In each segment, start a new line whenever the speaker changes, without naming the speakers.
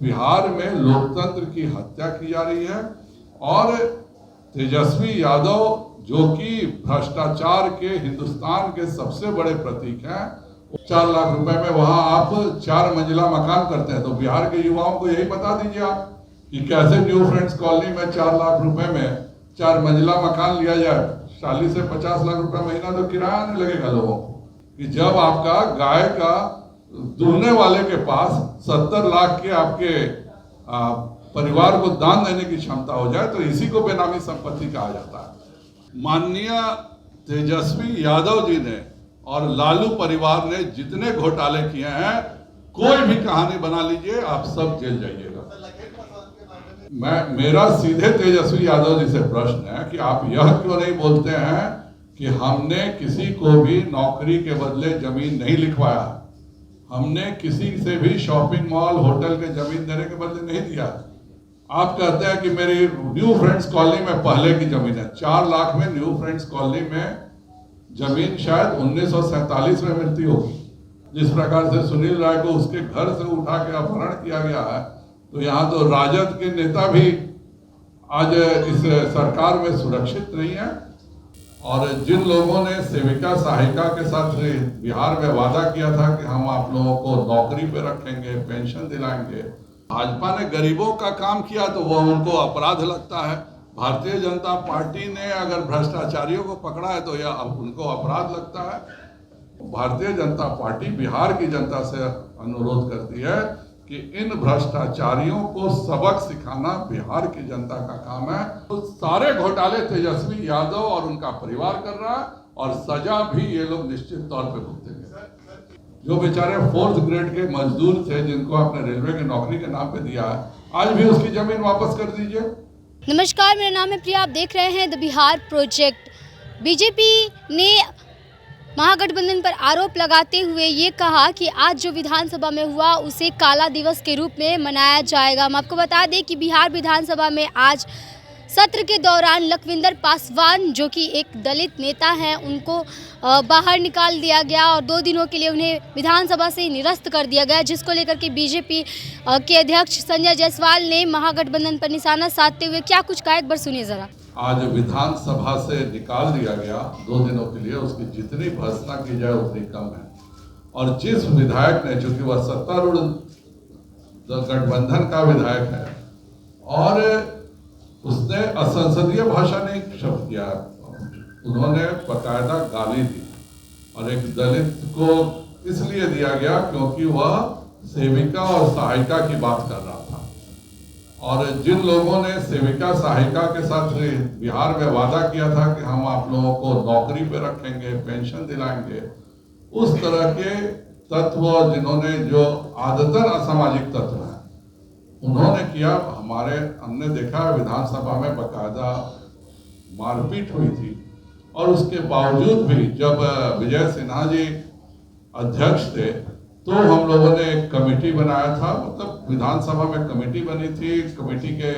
बिहार में लोकतंत्र की हत्या की जा रही है और तेजस्वी यादव जो कि भ्रष्टाचार के हिंदुस्तान के सबसे बड़े प्रतीक हैं, 4 लाख रुपए में वहां आप 4 मंजिला मकान करते हैं। तो बिहार के युवाओं को यही बता दीजिए आप कि कैसे न्यू फ्रेंड्स कॉलोनी में 4 लाख रुपए में 4 मंजिला मकान लिया जाए। 40 से 50 लाख रुपए महीना तो किराया आने लगेगा लोगों को, कि जब आपका गाय का दूहने वाले के पास 70 लाख के आपके परिवार को दान देने की क्षमता हो जाए, तो इसी को बेनामी संपत्ति कहा जाता है। माननीय तेजस्वी यादव जी ने और लालू परिवार ने जितने घोटाले किए हैं, कोई भी कहानी बना लीजिए, आप सब जेल जाइएगा। मेरा सीधे तेजस्वी यादव जी से प्रश्न है कि आप यह क्यों नहीं बोलते हैं कि हमने किसी को भी नौकरी के बदले जमीन नहीं लिखवाया, हमने किसी से भी शॉपिंग मॉल होटल के जमीन देने के बदले नहीं दिया। आप कहते हैं कि मेरी न्यू फ्रेंड्स कॉलोनी में पहले की जमीन है। 4 लाख में न्यू फ्रेंड्स कॉलोनी में जमीन शायद 1947 में मिलती होगी। जिस प्रकार से सुनील राय को उसके घर से उठा के अपहरण किया गया है, तो यहाँ तो राजद के नेता भी आज इस सरकार में सुरक्षित नहीं है। और जिन लोगों ने सेविका सहायिका के साथ बिहार में वादा किया था कि हम आप लोगों को नौकरी पे रखेंगे, पेंशन दिलाएंगे, भाजपा ने गरीबों का काम किया तो वह उनको अपराध लगता है। भारतीय जनता पार्टी ने अगर भ्रष्टाचारियों को पकड़ा है तो यह उनको अपराध लगता है। भारतीय जनता पार्टी बिहार की जनता से अनुरोध करती है कि इन भ्रष्टाचारियों को सबक सिखाना बिहार की जनता का काम है। तो सारे घोटाले तेजस्वी यादव और उनका परिवार कर रहा है और सजा भी ये लोग निश्चित तौर पे भुगतेंगे। जो बेचारे 4th ग्रेड के मजदूर थे, जिनको आपने रेलवे की नौकरी के नाम पे दिया है, आज भी उसकी जमीन वापस कर दीजिए।
नमस्कार, मेरा नाम है प्रिया, आप देख रहे हैं द बिहार प्रोजेक्ट। बीजेपी ने महागठबंधन पर आरोप लगाते हुए ये कहा कि आज जो विधानसभा में हुआ उसे काला दिवस के रूप में मनाया जाएगा। हम आपको बता दें कि बिहार विधानसभा में आज सत्र के दौरान लखविंदर पासवान, जो कि एक दलित नेता हैं, उनको बाहर निकाल दिया गया और 2 दिनों के लिए उन्हें विधानसभा से निरस्त कर दिया गया, जिसको लेकर के बीजेपी के अध्यक्ष संजय जायसवाल ने महागठबंधन पर निशाना साधते हुए क्या कुछ कहा, एक बार सुनिए जरा।
आज विधानसभा से निकाल दिया गया 2 दिनों के लिए, उसकी जितनी भर्त्सना की जाए उतनी कम है। और जिस विधायक ने, चूंकि वह सत्तारूढ़ गठबंधन का विधायक है और उसने असंसदीय भाषा नहीं शब्द किया, उन्होंने बकायदा गाली दी और एक दलित को इसलिए दिया गया क्योंकि वह सेविका और सहायिका की बात कर रहा था। और जिन लोगों ने सेविका सहायिका के साथ बिहार में वादा किया था कि हम आप लोगों को नौकरी पे रखेंगे, पेंशन दिलाएंगे, उस तरह के तत्व जिन्होंने, जो आदतन असामाजिक तत्व हैं, उन्होंने किया। हमने देखा विधानसभा में बकायदा मारपीट हुई थी और उसके बावजूद भी जब विजय सिन्हा जी अध्यक्ष थे तो हम लोगों ने एक कमेटी बनाया था, मतलब विधानसभा में कमेटी बनी थी, कमेटी के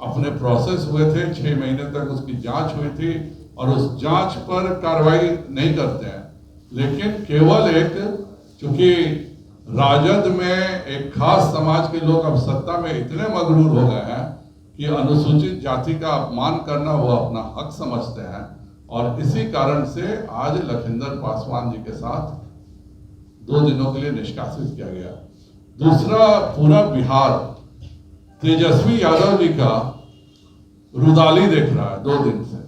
अपने प्रोसेस हुए थे, 6 महीने तक उसकी जांच हुई थी और उस जांच पर कार्रवाई नहीं करते हैं। लेकिन केवल चूंकि राजद में एक खास समाज के लोग अब सत्ता में इतने मगरूर हो गए हैं कि अनुसूचित जाति का अपमान करना वो अपना हक समझते हैं और इसी कारण से आज लखविंदर पासवान जी के साथ 2 दिनों के लिए निष्कासित किया गया। दूसरा, पूरा बिहार तेजस्वी यादव जी का रुदाली देख रहा है 2 दिन से।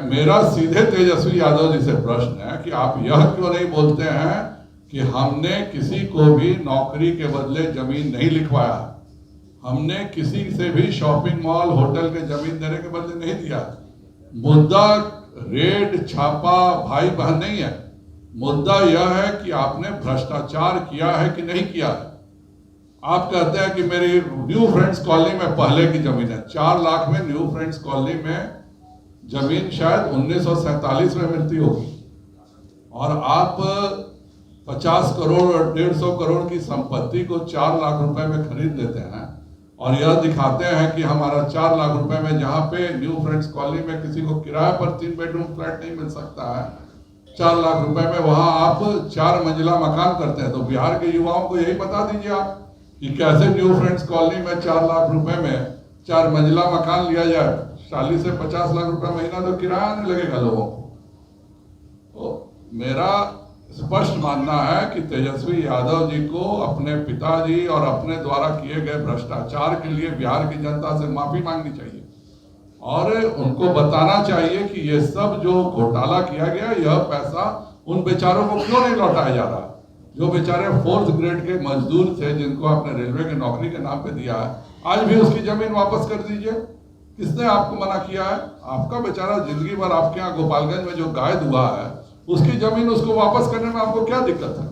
मेरा सीधे तेजस्वी यादव जी से प्रश्न है कि आप यह क्यों नहीं बोलते हैं कि हमने किसी को भी नौकरी के बदले जमीन नहीं लिखवाया, हमने किसी से भी शॉपिंग मॉल होटल के जमीन देने के बदले नहीं दिया। मुद्दा रेड छापा भाई बहन नहीं है, मुद्दा यह है कि आपने भ्रष्टाचार किया है कि नहीं किया है। आप कहते हैं कि मेरी न्यू फ्रेंड्स कॉलोनी में पहले की जमीन है। 4 लाख में न्यू फ्रेंड्स कॉलोनी में जमीन शायद 1947 में मिलती होगी और आप 50 करोड़ और 150 करोड़ की संपत्ति को 4 लाख रुपए में खरीद लेते हैं और यह दिखाते हैं कि हमारा 4 लाख रुपए में, जहां पे न्यू फ्रेंड्स कॉलोनी में किसी को किराए पर 3 बेडरूम फ्लैट नहीं मिल सकता है, 4 लाख रुपए में वहां आप 4 मंजिला मकान करते हैं। तो बिहार के युवाओं को यही बता दीजिए आप कि कैसे न्यू फ्रेंड्स कॉलोनी में 4 लाख रुपए में 4 मंजिला मकान लिया जाए, 40 से 50 लाख रुपए महीना तो किराया नहीं लगेगा लोगों को। तो मेरा स्पष्ट मानना है कि तेजस्वी यादव जी को अपने पिताजी और अपने द्वारा किए गए भ्रष्टाचार के लिए बिहार की जनता से माफी मांगनी चाहिए और उनको बताना चाहिए कि ये सब जो घोटाला किया गया, यह पैसा उन बेचारों को क्यों नहीं लौटाया जा रहा। जो बेचारे 4th ग्रेड के मजदूर थे जिनको आपने रेलवे की नौकरी के नाम पे दिया है, आज भी उसकी जमीन वापस कर दीजिए। किसने आपको मना किया है? आपका बेचारा जिंदगी भर आपके यहाँ गोपालगंज में जो गाय दुआ है, उसकी जमीन उसको वापस करने में आपको क्या दिक्कत है?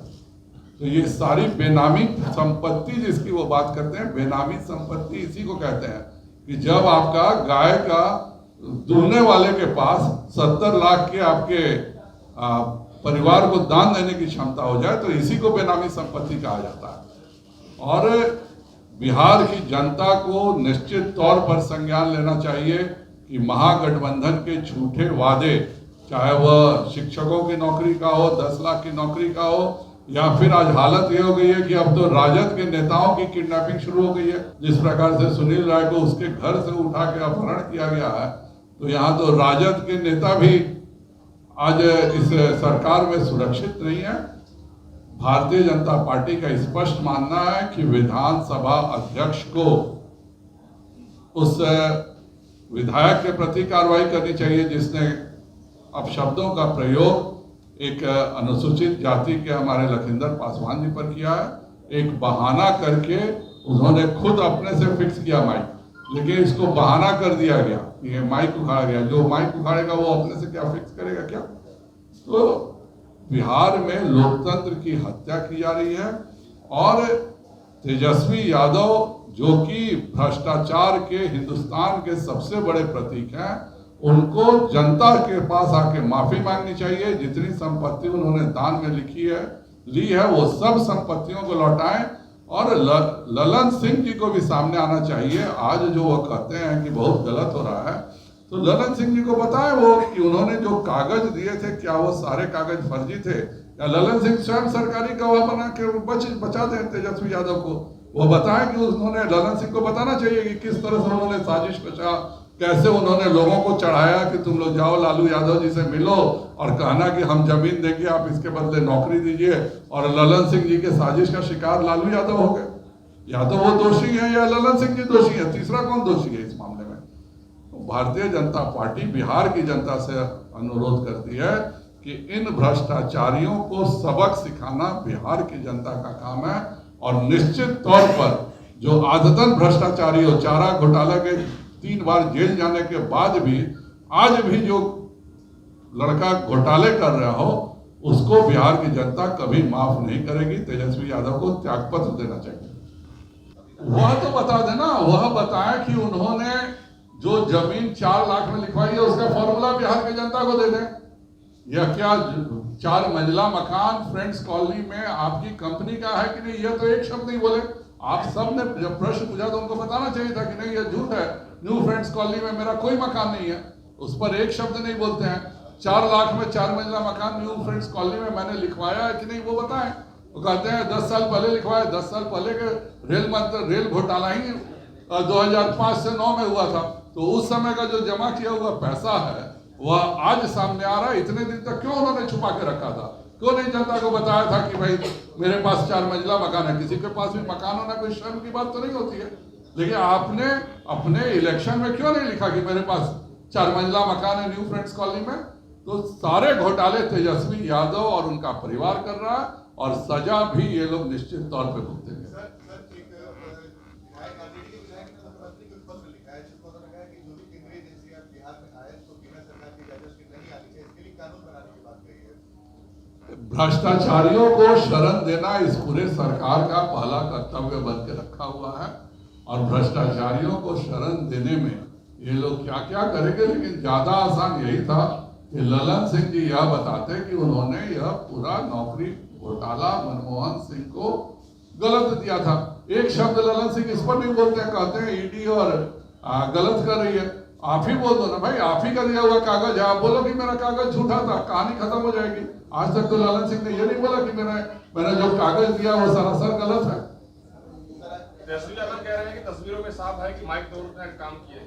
तो ये सारी बेनामी संपत्ति जिसकी वो बात करते हैं, बेनामी संपत्ति इसी को कहते हैं कि जब आपका गाय का दूहने वाले के पास 70 लाख के आपके परिवार को दान देने की क्षमता हो जाए, तो इसी को बेनामी संपत्ति कहा जाता है। और बिहार की जनता को निश्चित तौर पर संज्ञान लेना चाहिए कि महागठबंधन के झूठे वादे, चाहे वह शिक्षकों की नौकरी का हो, 10 लाख की नौकरी का हो, या फिर आज हालत ये हो गई है कि अब तो राजद के नेताओं की किडनैपिंग शुरू हो गई है। जिस प्रकार से सुनील राय को उसके घर से उठा के अपहरण किया गया है, तो यहाँ तो राजद के नेता भी आज इस सरकार में सुरक्षित नहीं है। भारतीय जनता पार्टी का स्पष्ट मानना है कि विधानसभा अध्यक्ष को उस विधायक के प्रति कार्रवाई करनी चाहिए जिसने अपशब्दों का प्रयोग एक अनुसूचित जाति के हमारे लखिंदर पासवान जी पर किया है। एक बहाना करके उन्होंने खुद अपने से फिक्स किया माइक, लेकिन इसको बहाना कर दिया गया, ये माइक उखाड़ा गया। जो माइक उखाड़ेगा वो अपने से क्या फिक्स करेगा क्या? तो बिहार में लोकतंत्र की हत्या की जा रही है और तेजस्वी यादव जो कि भ्रष्टाचार के हिंदुस्तान के सबसे बड़े प्रतीक हैं, उनको जनता के पास आके माफी मांगनी चाहिए। जितनी संपत्ति उन्होंने दान में ली है वो सब संपत्तियों को लौटाएं और ललन सिंह जी को भी सामने आना चाहिए। आज जो वो कहते हैं कि बहुत गलत हो रहा है, तो ललन सिंह जी को बताएं वो कि उन्होंने जो कागज दिए थे, क्या वो सारे कागज फर्जी थे, या ललन सिंह स्वयं सरकारी गवाह बना के बचा दें तेजस्वी यादव को। वो बताएं कि उन्होंने, ललन सिंह को बताना चाहिए कि किस तरह से उन्होंने साजिश रचा, कैसे उन्होंने लोगों को चढ़ाया कि तुम लोग जाओ लालू यादव जी से मिलो और कहना कि हम जमीन देंगे, आप इसके बदले नौकरी दीजिए, और ललन सिंह जी के साजिश का शिकार लालू यादव हो गए। या तो वो दोषी है या ललन सिंह जी दोषी है, तीसरा कौन दोषी है इस मामले में? तो भारतीय जनता पार्टी बिहार की जनता से अनुरोध करती है कि इन भ्रष्टाचारियों को सबक सिखाना बिहार की जनता का काम है। और निश्चित तौर पर जो आदतन भ्रष्टाचारी हो, चारा घोटाला के 3 बार जेल जाने के बाद भी आज भी जो लड़का घोटाले कर रहा हो, उसको बिहार की जनता कभी माफ नहीं करेगी। तेजस्वी यादव को त्यागपत्र देना चाहिए। वह तो बता देना, वह बताए कि उन्होंने जो जमीन 4 लाख में लिखवाई है उसका फॉर्मूला बिहार की जनता को दे दें। या क्या 4 मंजिला मकान फ्रेंड्स कॉलोनी में आपकी कंपनी का है कि नहीं, यह तो एक शब्द नहीं बोले। आप सब ने जब प्रश्न पूछा तो उनको बताना चाहिए था कि नहीं ये झूठ है, न्यू फ्रेंड्स कॉलोनी में मेरा कोई मकान नहीं है, उस पर एक शब्द नहीं बोलते हैं। 4 लाख में 4 मंजिला मकान न्यू फ्रेंड्स कॉलोनी में मैंने लिखवाया है कि नहीं वो बताएं। वो कहते हैं 10 साल पहले लिखवाया, 10 साल पहले के रेल घोटाला ही 2005 से 9 में हुआ था, तो उस समय का जो जमा किया हुआ पैसा है वह आज सामने आ रहा है। इतने दिन तक क्यों उन्होंने छुपा के रखा था? क्यों नहीं जनता को बताया था कि भाई मेरे पास 4 मंजिला मकान है? किसी के पास भी मकान होना कोई शर्म की बात तो नहीं होती है, लेकिन आपने अपने इलेक्शन में क्यों नहीं लिखा कि मेरे पास 4 मंजिला मकान है न्यू फ्रेंड्स कॉलोनी में? तो सारे घोटाले तेजस्वी यादव और उनका परिवार कर रहा है और सजा भी ये लोग निश्चित तौर पे भुगतेंगे। भ्रष्टाचारियों को शरण देना इस पूरे सरकार का पहला कर्तव्य बन के रखा हुआ है और भ्रष्टाचारियों को शरण देने में ये लोग क्या क्या करेंगे। लेकिन ज्यादा आसान यही था कि ललन सिंह जी यह बताते कि उन्होंने यह पूरा नौकरी घोटाला मनमोहन सिंह को गलत दिया था। एक शब्द ललन सिंह इस पर भी बोलते हैं, कहते हैं ईडी और गलत कर रही है। आप ही बोल दो ना भाई, आप ही का दिया हुआ कागज है, आप बोलो कि मेरा कागज झूठा था, कहानी खत्म हो जाएगी। आज तक तो ललन सिंह ने यह नहीं बोला कि मैंने जो कागज दिया वो सरासर गलत है।
तेजस्वी यादव कह रहे हैं कि तस्वीरों में साफ है कि माइक जोर ने काम किए।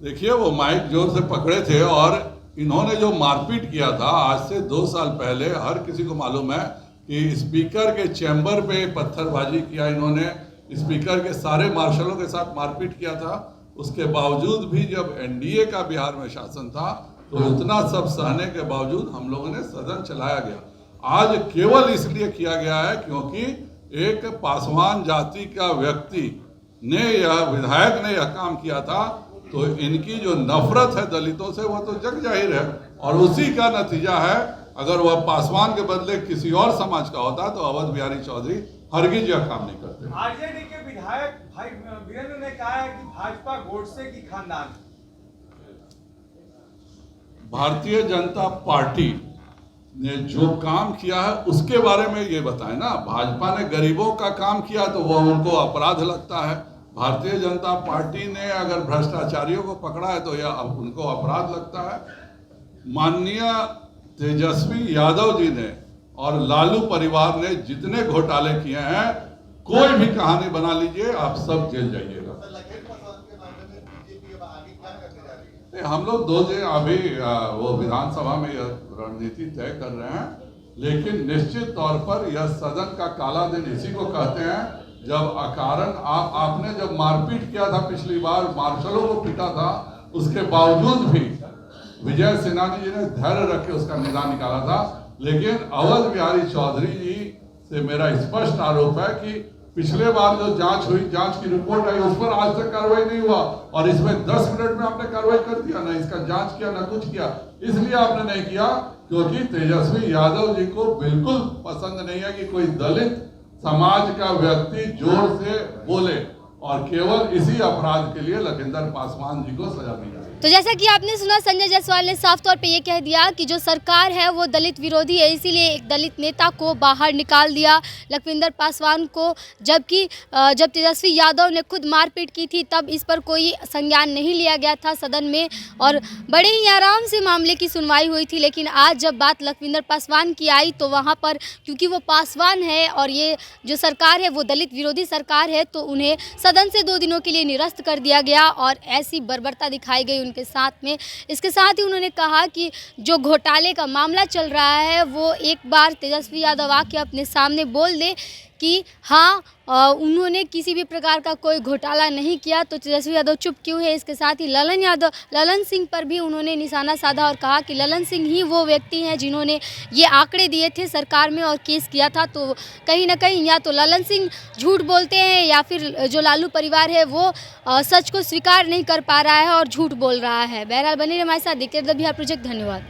देखिए, वो माइक जोर से पकड़े थे और इन्होंने जो मारपीट किया था आज से 2 साल पहले, हर किसी को मालूम है कि स्पीकर के चैम्बर पे पत्थरबाजी किया इन्होंने, स्पीकर के सारे मार्शलों के साथ मारपीट किया था। उसके बावजूद भी जब एनडीए का बिहार में शासन था तो इतना सब सहने के बावजूद हम लोगों ने सदन चलाया गया। आज केवल इसलिए किया गया है क्योंकि एक पासवान जाति का व्यक्ति ने, यह विधायक ने यह काम किया था, तो इनकी जो नफरत है दलितों से वो तो जग जाहिर है, और उसी का नतीजा है। अगर वह पासवान के बदले किसी और समाज का होता तो अवध बिहारी चौधरी हरगिज यह काम नहीं करते।
आरजेडी के विधायक भाई वीरेंद्र ने कहा है कि भाजपा गोडसे की खानदान।
भारतीय जनता पार्टी ने जो काम किया है उसके बारे में ये बताए ना। भाजपा ने गरीबों का काम किया तो वह उनको अपराध लगता है, भारतीय जनता पार्टी ने अगर भ्रष्टाचारियों को पकड़ा है तो यह उनको अपराध लगता है। माननीय तेजस्वी यादव जी ने और लालू परिवार ने जितने घोटाले किए हैं, कोई भी कहानी बना लीजिए, आप सब जेल जाइएगा। हम लोग 2 दिन अभी वो विधानसभा में यह रणनीति तय कर रहे हैं, लेकिन निश्चित तौर पर यह सदन का काला दिन इसी को कहते हैं जब अकारण आपने जब मारपीट किया था पिछली बार, मार्शलों को पीटा था, उसके बावजूद भी विजय सिन्हा जी ने धैर्य रख के उसका निदान निकाला था। लेकिन अवध बिहारी चौधरी जी से मेरा स्पष्ट आरोप है कि पिछले बार जो जांच हुई, जांच की रिपोर्ट आई, उस पर आज तक कार्रवाई नहीं हुआ, और इसमें 10 मिनट में आपने कार्रवाई कर दिया, ना इसका जांच किया ना कुछ किया। इसलिए आपने नहीं किया क्योंकि तेजस्वी यादव जी को बिल्कुल पसंद नहीं है कि कोई दलित समाज का व्यक्ति जोर से बोले, और केवल इसी अपराध के लिए लखिंदर पासवान जी को सजा दी जाए।
तो जैसा कि आपने सुना, संजय जायसवाल ने साफ तौर पे ये कह दिया कि जो सरकार है वो दलित विरोधी है, इसीलिए एक दलित नेता को बाहर निकाल दिया, लखविंदर पासवान को, जबकि जब तेजस्वी यादव ने खुद मारपीट की थी तब इस पर कोई संज्ञान नहीं लिया गया था सदन में, और बड़े ही आराम से मामले की सुनवाई हुई थी। लेकिन आज जब बात लखविंदर पासवान की आई तो वहाँ पर क्योंकि वो पासवान है और ये जो सरकार है वो दलित विरोधी सरकार है, तो उन्हें सदन से 2 दिनों के लिए निरस्त कर दिया गया और ऐसी बर्बरता दिखाई गई उनके साथ में। इसके साथ ही उन्होंने कहा कि जो घोटाले का मामला चल रहा है वो एक बार तेजस्वी यादव आके अपने सामने बोल दे कि हाँ उन्होंने किसी भी प्रकार का कोई घोटाला नहीं किया, तो तेजस्वी यादव चुप क्यों है। इसके साथ ही ललन सिंह पर भी उन्होंने निशाना साधा और कहा कि ललन सिंह ही वो व्यक्ति हैं जिन्होंने ये आंकड़े दिए थे सरकार में और केस किया था। तो कहीं ना कहीं या तो ललन सिंह झूठ बोलते हैं या फिर जो लालू परिवार है वो सच को स्वीकार नहीं कर पा रहा है और झूठ बोल रहा है। बहरहाल बने रहिए हमारे साथ, देखते रहिए द बिहार प्रोजेक्ट। धन्यवाद।